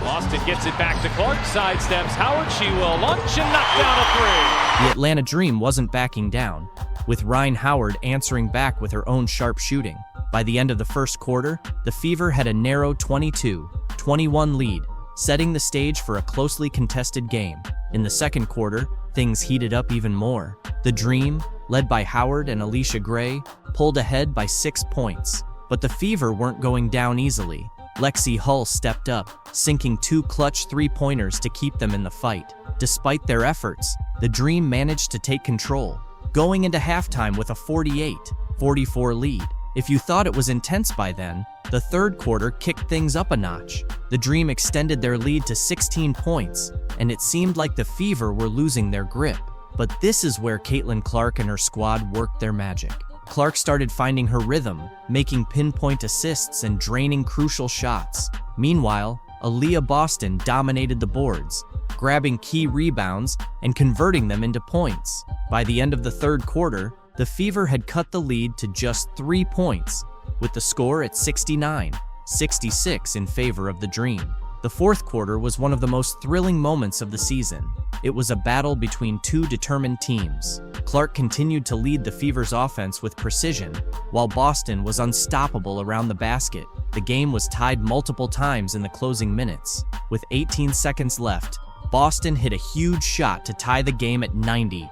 Boston gets it back to Clark, sidesteps Howard, she will launch and knock down a three. The Atlanta Dream wasn't backing down, with Rhyne Howard answering back with her own sharp shooting. By the end of the first quarter, the Fever had a narrow 22-21 lead, setting the stage for a closely contested game. In the second quarter, things heated up even more. The Dream, led by Howard and Alicia Gray, pulled ahead by 6 points. But the Fever weren't going down easily. Lexi Hull stepped up, sinking 2 clutch three-pointers to keep them in the fight. Despite their efforts, the Dream managed to take control, going into halftime with a 48-44 lead. If you thought it was intense by then, the third quarter kicked things up a notch. The Dream extended their lead to 16 points, and it seemed like the Fever were losing their grip. But this is where Caitlin Clark and her squad worked their magic. Clark started finding her rhythm, making pinpoint assists and draining crucial shots. Meanwhile, Aaliyah Boston dominated the boards, grabbing key rebounds and converting them into points. By the end of the third quarter, the Fever had cut the lead to just 3 points, with the score at 69-66 in favor of the Dream. The fourth quarter was one of the most thrilling moments of the season. It was a battle between two determined teams. Clark continued to lead the Fever's offense with precision, while Boston was unstoppable around the basket. The game was tied multiple times in the closing minutes. With 18 seconds left, Boston hit a huge shot to tie the game at 90,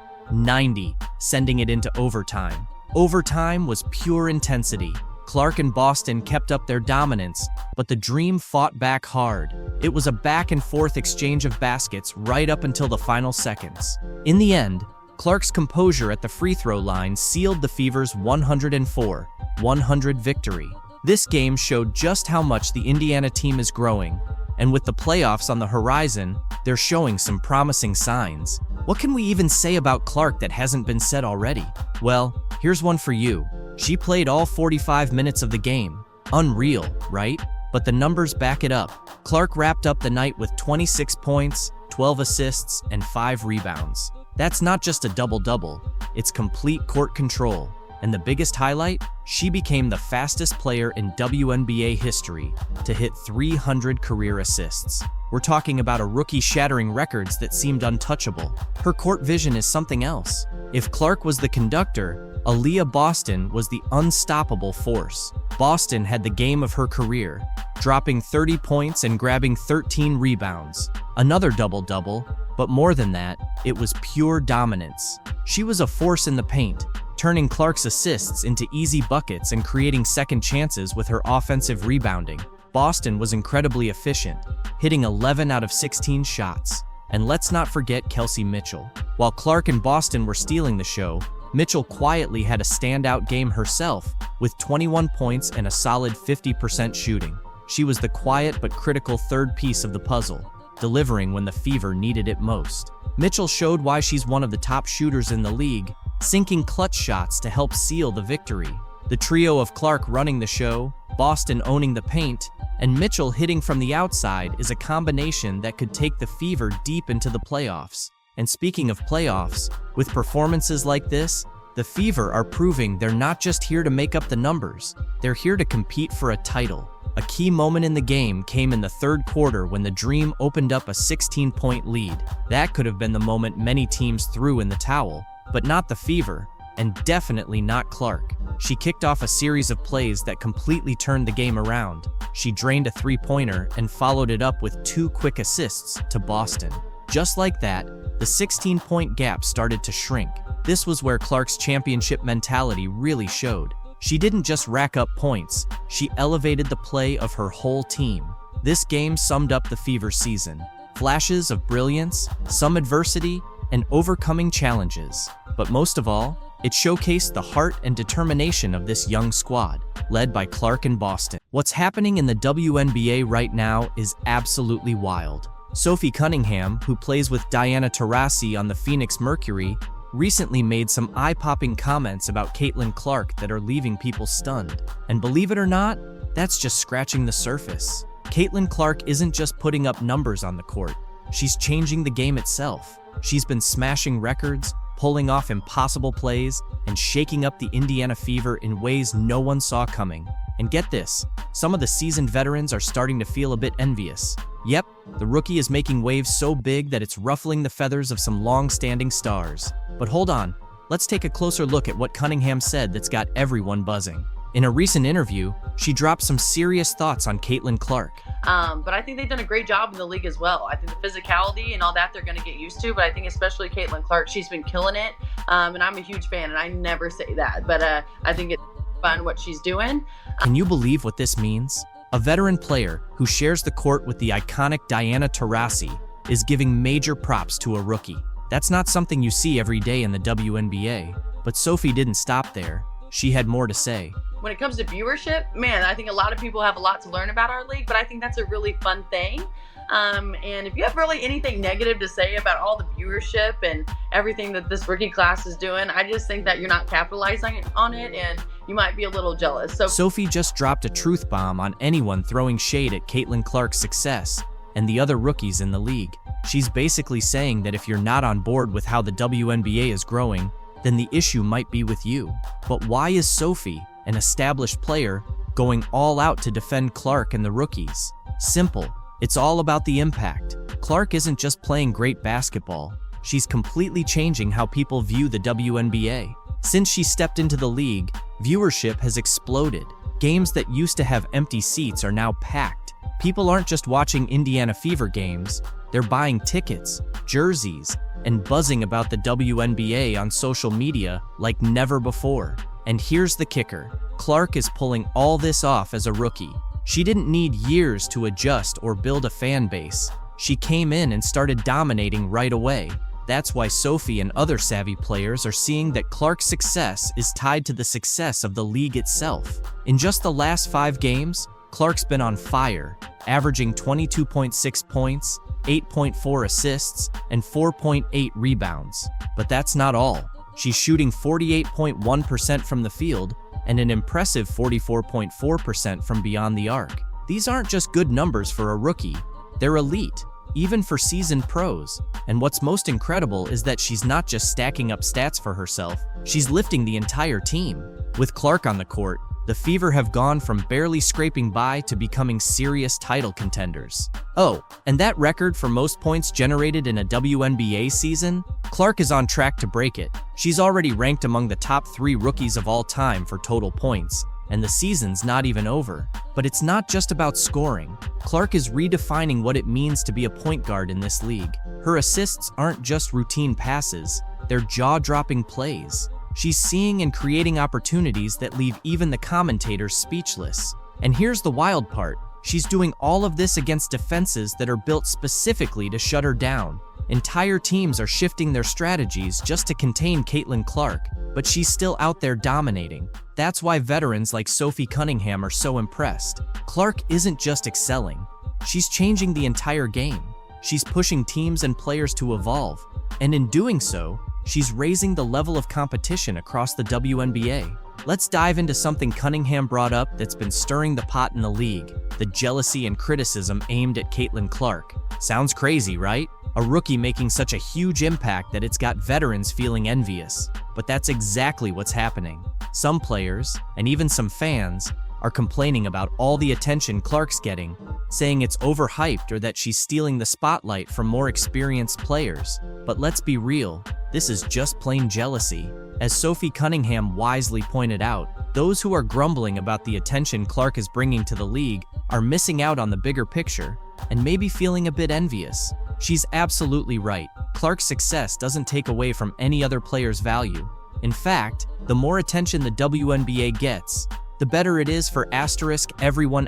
sending it into overtime. Overtime was pure intensity. Clark and Boston kept up their dominance, but the Dream fought back hard. It was a back-and-forth exchange of baskets right up until the final seconds. In the end, Clark's composure at the free throw line sealed the Fever's 104-100 victory. This game showed just how much the Indiana team is growing, and with the playoffs on the horizon, they're showing some promising signs. What can we even say about Clark that hasn't been said already? Well, here's one for you. She played all 45 minutes of the game. Unreal, right? But the numbers back it up. Clark wrapped up the night with 26 points, 12 assists, and 5 rebounds. That's not just a double-double, it's complete court control. And the biggest highlight? She became the fastest player in WNBA history to hit 300 career assists. We're talking about a rookie shattering records that seemed untouchable. Her court vision is something else. If Clark was the conductor, Aaliyah Boston was the unstoppable force. Boston had the game of her career, dropping 30 points and grabbing 13 rebounds. Another double-double, but more than that, it was pure dominance. She was a force in the paint, turning Clark's assists into easy buckets and creating second chances with her offensive rebounding. Boston was incredibly efficient, hitting 11 out of 16 shots. And let's not forget Kelsey Mitchell. While Clark and Boston were stealing the show, Mitchell quietly had a standout game herself, with 21 points and a solid 50% shooting. She was the quiet but critical third piece of the puzzle, delivering when the Fever needed it most. Mitchell showed why she's one of the top shooters in the league, sinking clutch shots to help seal the victory. The trio of Clark running the show, Boston owning the paint, and Mitchell hitting from the outside is a combination that could take the Fever deep into the playoffs. And speaking of playoffs, with performances like this, the Fever are proving they're not just here to make up the numbers, they're here to compete for a title. A key moment in the game came in the third quarter when the Dream opened up a 16-point lead. That could have been the moment many teams threw in the towel, but not the Fever, and definitely not Clark. She kicked off a series of plays that completely turned the game around. She drained a three-pointer and followed it up with 2 quick assists to Boston. Just like that, the 16-point gap started to shrink. This was where Clark's championship mentality really showed. She didn't just rack up points, she elevated the play of her whole team. This game summed up the Fever season. Flashes of brilliance, some adversity, and overcoming challenges. But most of all, it showcased the heart and determination of this young squad, led by Clark and Boston. What's happening in the WNBA right now is absolutely wild. Sophie Cunningham, who plays with Diana Taurasi on the Phoenix Mercury, recently made some eye-popping comments about Caitlin Clark that are leaving people stunned. And believe it or not, that's just scratching the surface. Caitlin Clark isn't just putting up numbers on the court, she's changing the game itself. She's been smashing records, pulling off impossible plays, and shaking up the Indiana Fever in ways no one saw coming. And get this, some of the seasoned veterans are starting to feel a bit envious. Yep, the rookie is making waves so big that it's ruffling the feathers of some long-standing stars. But hold on, let's take a closer look at what Cunningham said that's got everyone buzzing. In a recent interview, she dropped some serious thoughts on Caitlin Clark. But I think they've done a great job in the league as well. I think the physicality and all that they're going to get used to, but I think especially Caitlin Clark, she's been killing it. And I'm a huge fan, and I never say that, but I think it's fun what she's doing. Can you believe what this means? A veteran player who shares the court with the iconic Diana Taurasi is giving major props to a rookie. That's not something you see every day in the WNBA, but Sophie didn't stop there. She had more to say. When it comes to viewership, man, I think a lot of people have a lot to learn about our league, but I think that's a really fun thing. And if you have really anything negative to say about all the viewership and everything that this rookie class is doing, I just think that you're not capitalizing on it and you might be a little jealous. So Sophie just dropped a truth bomb on anyone throwing shade at Caitlin Clark's success and the other rookies in the league. She's basically saying that if you're not on board with how the WNBA is growing, then the issue might be with you. But why is Sophie, an established player, going all out to defend Clark and the rookies? Simple. It's all about the impact. Clark isn't just playing great basketball. She's completely changing how people view the WNBA. Since she stepped into the league, viewership has exploded. Games that used to have empty seats are now packed. People aren't just watching Indiana Fever games, they're buying tickets, jerseys, and buzzing about the WNBA on social media like never before. And here's the kicker. Clark is pulling all this off as a rookie. She didn't need years to adjust or build a fan base. She came in and started dominating right away. That's why Sophie and other savvy players are seeing that Clark's success is tied to the success of the league itself. In just the last 5 games, Clark's been on fire, averaging 22.6 points, 8.4 assists, and 4.8 rebounds. But that's not all. She's shooting 48.1% from the field and an impressive 44.4% from beyond the arc. These aren't just good numbers for a rookie, they're elite, even for seasoned pros. And what's most incredible is that she's not just stacking up stats for herself, she's lifting the entire team. With Clark on the court, the Fever have gone from barely scraping by to becoming serious title contenders. Oh, and that record for most points generated in a WNBA season? Clark is on track to break it. She's already ranked among the top 3 rookies of all time for total points, and the season's not even over. But it's not just about scoring. Clark is redefining what it means to be a point guard in this league. Her assists aren't just routine passes, they're jaw-dropping plays. She's seeing and creating opportunities that leave even the commentators speechless. And here's the wild part. She's doing all of this against defenses that are built specifically to shut her down. Entire teams are shifting their strategies just to contain Caitlin Clark, but she's still out there dominating. That's why veterans like Sophie Cunningham are so impressed. Clark isn't just excelling, she's changing the entire game. She's pushing teams and players to evolve, and in doing so, she's raising the level of competition across the WNBA. Let's dive into something Cunningham brought up that's been stirring the pot in the league: the jealousy and criticism aimed at Caitlin Clark. Sounds crazy, right? A rookie making such a huge impact that it's got veterans feeling envious. But that's exactly what's happening. Some players, and even some fans, are complaining about all the attention Clark's getting, saying it's overhyped or that she's stealing the spotlight from more experienced players. But let's be real, this is just plain jealousy. As Sophie Cunningham wisely pointed out, those who are grumbling about the attention Clark is bringing to the league are missing out on the bigger picture and maybe feeling a bit envious. She's absolutely right. Clark's success doesn't take away from any other player's value. In fact, the more attention the WNBA gets, the better it is for everyone.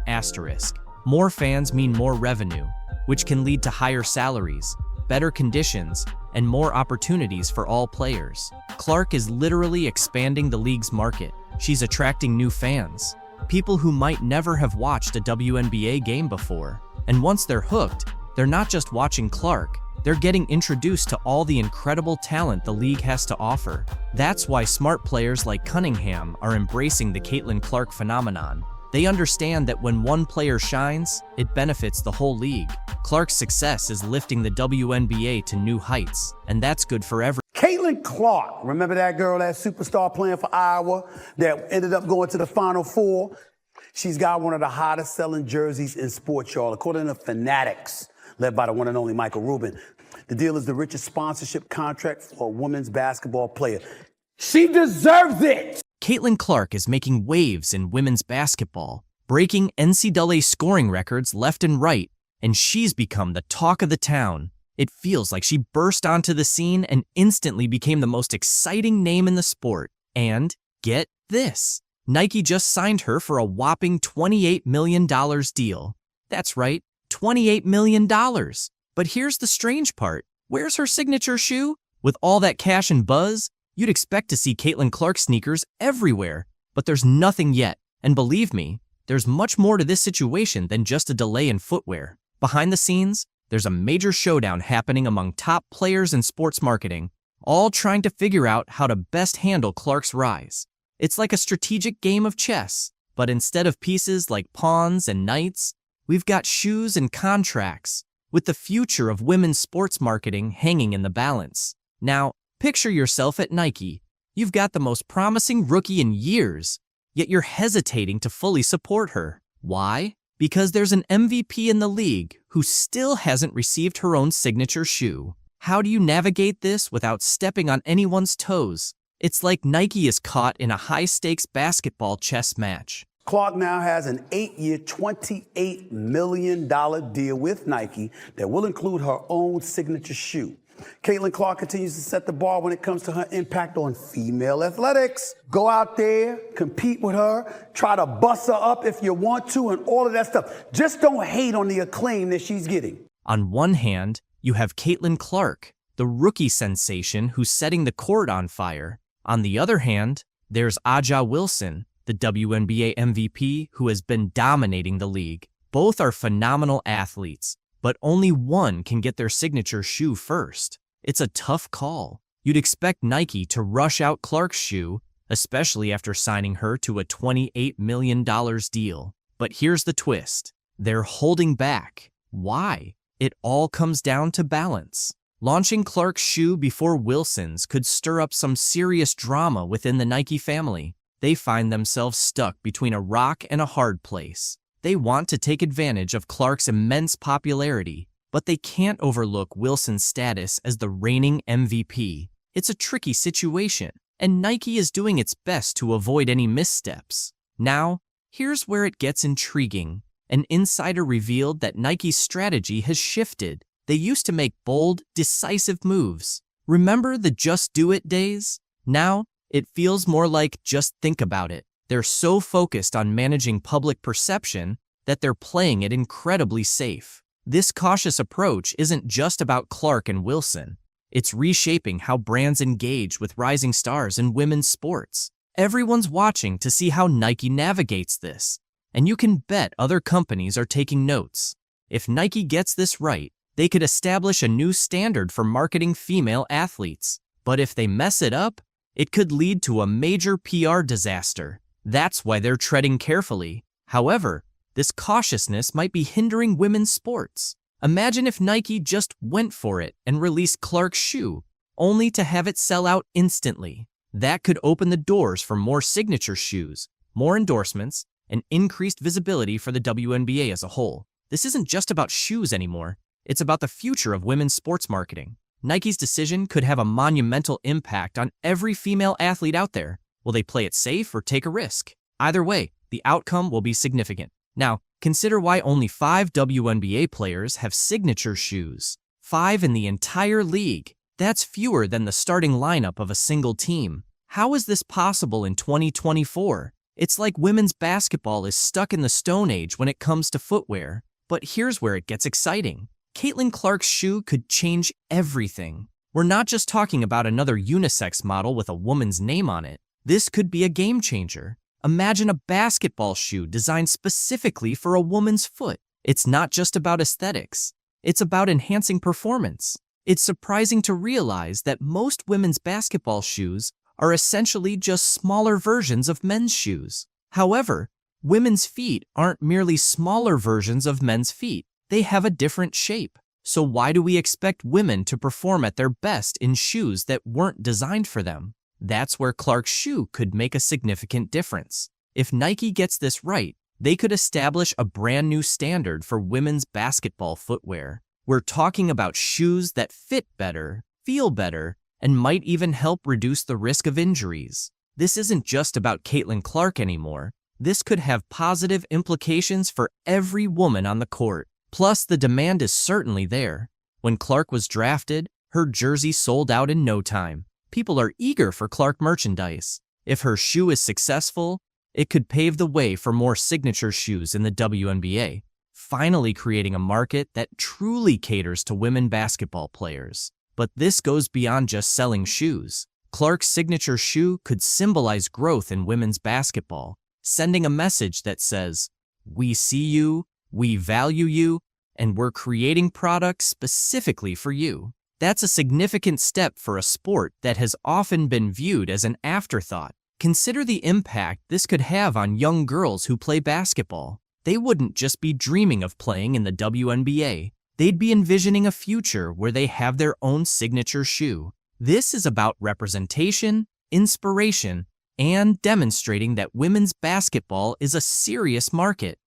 More fans mean more revenue, which can lead to higher salaries, better conditions, and more opportunities for all players. Clark is literally expanding the league's market. She's attracting new fans, people who might never have watched a WNBA game before. And once they're hooked, they're not just watching Clark, they're getting introduced to all the incredible talent the league has to offer. That's why smart players like Cunningham are embracing the Caitlin Clark phenomenon. They understand that when one player shines, it benefits the whole league. Clark's success is lifting the WNBA to new heights, and that's good for everyone. Caitlin Clark, remember that girl, that superstar playing for Iowa that ended up going to the Final Four? She's got one of the hottest selling jerseys in sports, y'all, according to Fanatics, led by the one and only Michael Rubin. The deal is the richest sponsorship contract for a women's basketball player. She deserves it! Caitlin Clark is making waves in women's basketball, breaking NCAA scoring records left and right, and she's become the talk of the town. It feels like she burst onto the scene and instantly became the most exciting name in the sport. And, get this, Nike just signed her for a whopping $28 million deal. That's right, $28 million. But here's the strange part. Where's her signature shoe? With all that cash and buzz, you'd expect to see Caitlin Clark sneakers everywhere, but there's nothing yet. And believe me, there's much more to this situation than just a delay in footwear. Behind the scenes, there's a major showdown happening among top players in sports marketing, all trying to figure out how to best handle Clark's rise. It's like a strategic game of chess, but instead of pieces like pawns and knights, we've got shoes and contracts, with the future of women's sports marketing hanging in the balance. Now, picture yourself at Nike. You've got the most promising rookie in years, yet you're hesitating to fully support her. Why? Because there's an MVP in the league who still hasn't received her own signature shoe. How do you navigate this without stepping on anyone's toes? It's like Nike is caught in a high-stakes basketball chess match. Clark now has an 8-year, $28 million deal with Nike that will include her own signature shoe. Caitlin Clark continues to set the bar when it comes to her impact on female athletics. Go out there, compete with her, try to bust her up if you want to, and all of that stuff. Just don't hate on the acclaim that she's getting. On one hand, you have Caitlin Clark, the rookie sensation who's setting the court on fire. On the other hand, there's Aja Wilson, the WNBA MVP who has been dominating the league. Both are phenomenal athletes, but only one can get their signature shoe first. It's a tough call. You'd expect Nike to rush out Clark's shoe, especially after signing her to a $28 million deal. But here's the twist. They're holding back. Why? It all comes down to balance. Launching Clark's shoe before Wilson's could stir up some serious drama within the Nike family. They find themselves stuck between a rock and a hard place. They want to take advantage of Clark's immense popularity, but they can't overlook Wilson's status as the reigning MVP. It's a tricky situation, and Nike is doing its best to avoid any missteps. Now, here's where it gets intriguing. An insider revealed that Nike's strategy has shifted. They used to make bold, decisive moves. Remember the just do it days? Now, it feels more like just think about it. They're so focused on managing public perception that they're playing it incredibly safe. This cautious approach isn't just about Clark and Wilson. It's reshaping how brands engage with rising stars in women's sports. Everyone's watching to see how Nike navigates this, and you can bet other companies are taking notes. If Nike gets this right, they could establish a new standard for marketing female athletes. But if they mess it up, it could lead to a major PR disaster. That's why they're treading carefully. However, this cautiousness might be hindering women's sports. Imagine if Nike just went for it and released Clark's shoe, only to have it sell out instantly. That could open the doors for more signature shoes, more endorsements, and increased visibility for the WNBA as a whole. This isn't just about shoes anymore. It's about the future of women's sports marketing. Nike's decision could have a monumental impact on every female athlete out there. Will they play it safe or take a risk? Either way, the outcome will be significant. Now, consider why only 5 WNBA players have signature shoes. 5 in the entire league. That's fewer than the starting lineup of a single team. How is this possible in 2024? It's like women's basketball is stuck in the Stone Age when it comes to footwear. But here's where it gets exciting. Caitlin Clark's shoe could change everything. We're not just talking about another unisex model with a woman's name on it. This could be a game changer. Imagine a basketball shoe designed specifically for a woman's foot. It's not just about aesthetics. It's about enhancing performance. It's surprising to realize that most women's basketball shoes are essentially just smaller versions of men's shoes. However, women's feet aren't merely smaller versions of men's feet. They have a different shape. So why do we expect women to perform at their best in shoes that weren't designed for them? That's where Clark's shoe could make a significant difference. If Nike gets this right, they could establish a brand new standard for women's basketball footwear. We're talking about shoes that fit better, feel better, and might even help reduce the risk of injuries. This isn't just about Caitlin Clark anymore. This could have positive implications for every woman on the court. Plus, the demand is certainly there. When Clark was drafted, her jersey sold out in no time. People are eager for Clark merchandise. If her shoe is successful, it could pave the way for more signature shoes in the WNBA, finally creating a market that truly caters to women basketball players. But this goes beyond just selling shoes. Clark's signature shoe could symbolize growth in women's basketball, sending a message that says, "We see you, we value you, and we're creating products specifically for you." That's a significant step for a sport that has often been viewed as an afterthought. Consider the impact this could have on young girls who play basketball. They wouldn't just be dreaming of playing in the WNBA. They'd be envisioning a future where they have their own signature shoe. This is about representation, inspiration, and demonstrating that women's basketball is a serious market.